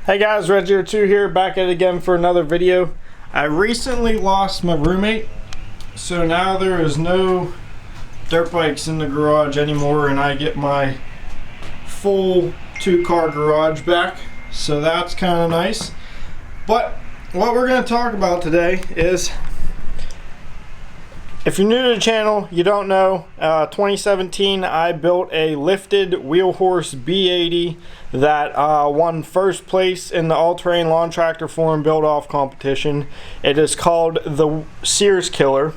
Hey guys, Red02 here, back at it again for another video. I recently lost my roommate, so now there is no dirt bikes in the garage anymore, and I get my full 2-car garage back, so that's kind of nice. But what we're going to talk about today is, if you're new to the channel, you don't know, 2017 I built a lifted wheel horse B80 that won first place in the all-terrain lawn tractor forum build-off competition. It is called the Sears Killer,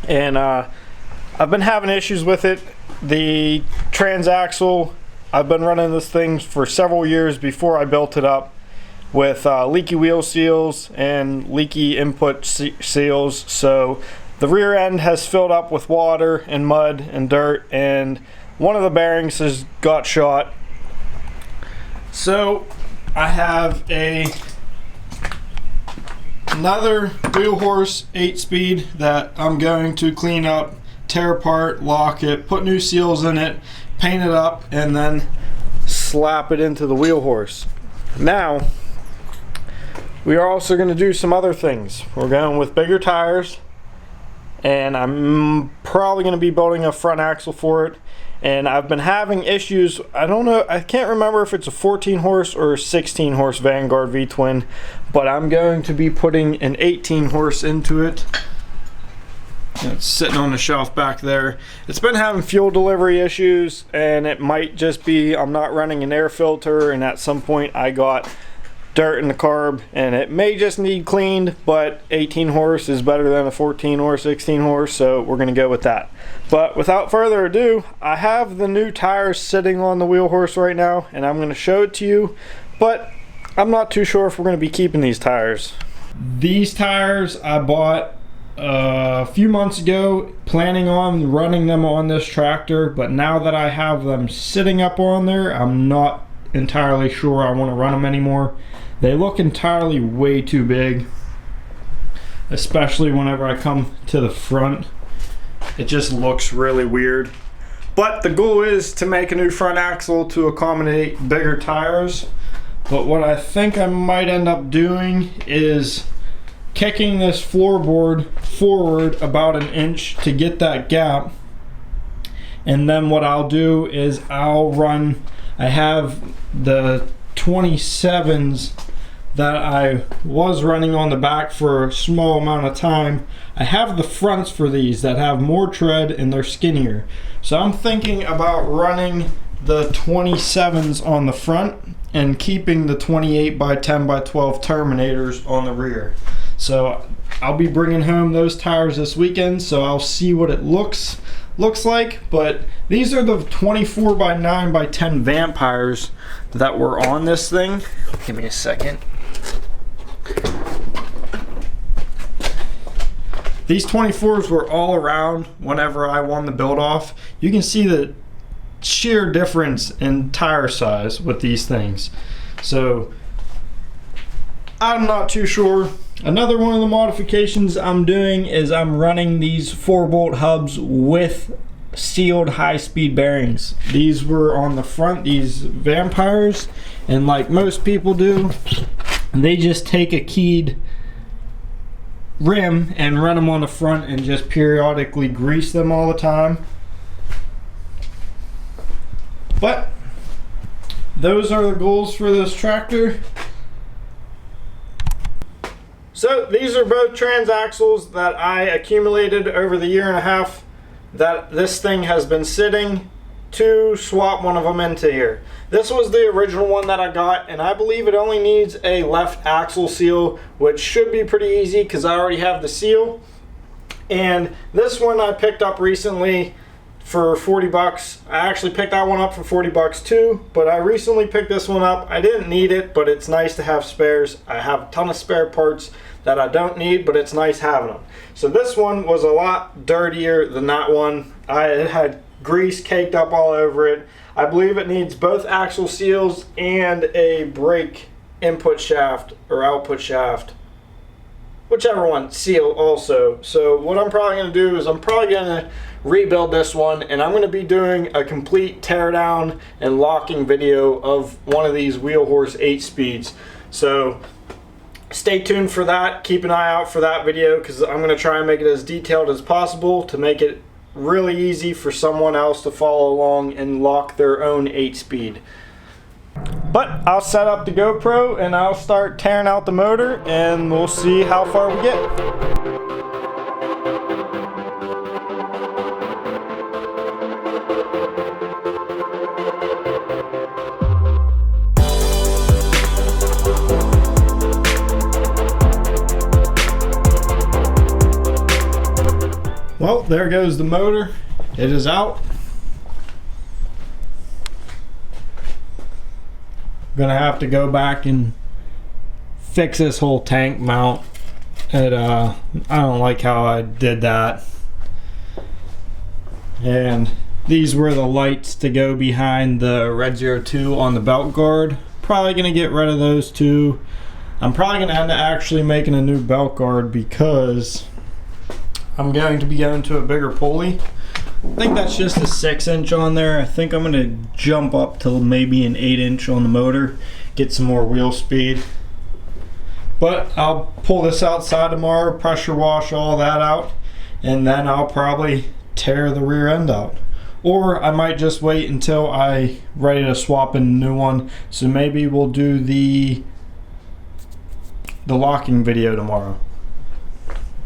and I've been having issues with it. The Transaxle, I've been running this thing for several years before I built it up, with leaky wheel seals and leaky input seals, so the rear end has filled up with water and mud and dirt, and one of the bearings has got shot. So I have another wheel horse 8-speed that I'm going to clean up, tear apart, lock it, put new seals in it, paint it up, and then slap it into the wheel horse. Now we are also going to do some other things. We're going with bigger tires, and I'm probably going to be building a front axle for it. And I've been having issues. I don't know, I can't remember if it's a 14 horse or a 16 horse Vanguard V-twin, but I'm going to be putting an 18 horse into it. It's sitting on the shelf back there. It's been having fuel delivery issues, and it might just be I'm not running an air filter, and at some point I got dirt in the carb, and it may just need cleaned, but 18 horse is better than a 14 or 16 horse, so we're going to go with that. But without further ado, I have the new tires sitting on the wheel horse right now, and I'm going to show it to you, but I'm not too sure if we're going to be keeping these tires. These tires I bought a few months ago, planning on running them on this tractor, but now that I have them sitting up on there, I'm not entirely sure I want to run them anymore. They look entirely way too big, especially whenever I come to the front. It just looks really weird. But the goal is to make a new front axle to accommodate bigger tires. But what I think I might end up doing is kicking this floorboard forward about an inch to get that gap. And then what I'll do is I'll run, I have the 27s that I was running on the back for a small amount of time. I have the fronts for these that have more tread and they're skinnier. So I'm thinking about running the 27s on the front and keeping the 28 by 10 by 12 terminators on the rear. So I'll be bringing home those tires this weekend, so I'll see what it looks like. But these are the 24 by 9 by 10 vampires that were on this thing. Give me a second. These 24s were all around whenever I won the build off. You can see the sheer difference in tire size with these things. So I'm not too sure. Another one of the modifications I'm doing is I'm running these 4-bolt hubs with sealed high-speed bearings. These were on the front, these vampires, and like most people do, they just take a keyed rim and run them on the front and just periodically grease them all the time. But those are the goals for this tractor. So these are both transaxles that I accumulated over the 1.5 years that this thing has been sitting, to swap one of them into here. This was the original one that I got, and I believe it only needs a left axle seal, which should be pretty easy because I already have the seal. And this one I picked up recently for 40 bucks. I actually picked that one up for 40 bucks too, but I recently picked this one up. I didn't need it, but it's nice to have spares. I have a ton of spare parts that I don't need, but it's nice having them. So this one was a lot dirtier than that one. It had grease caked up all over it. I believe it needs both axle seals and a brake input shaft or output shaft. whichever one, seal also. So what I'm probably going to do is I'm probably going to rebuild this one, and I'm going to be doing a complete tear down and locking video of one of these Wheel Horse 8-speeds. So stay tuned for that. Keep an eye out for that video, because I'm going to try and make it as detailed as possible to make it really easy for someone else to follow along and lock their own 8-speed. But I'll set up the GoPro and I'll start tearing out the motor, and we'll see how far we get. Well, there goes the motor. It is out. Gonna have to go back and fix this whole tank mount. I don't like how I did that. And these were the lights to go behind the Red 02 on the belt guard. Probably gonna get rid of those two. I'm probably gonna end up actually making a new belt guard, because I'm going to be going to a bigger pulley. I think that's just a 6-inch on there. I think I'm going to jump up to maybe an 8-inch on the motor, get some more wheel speed. But I'll pull this outside tomorrow, pressure wash all that out, and then I'll probably tear the rear end out. Or I might just wait until I'm ready to swap in a new one. So maybe we'll do the locking video tomorrow.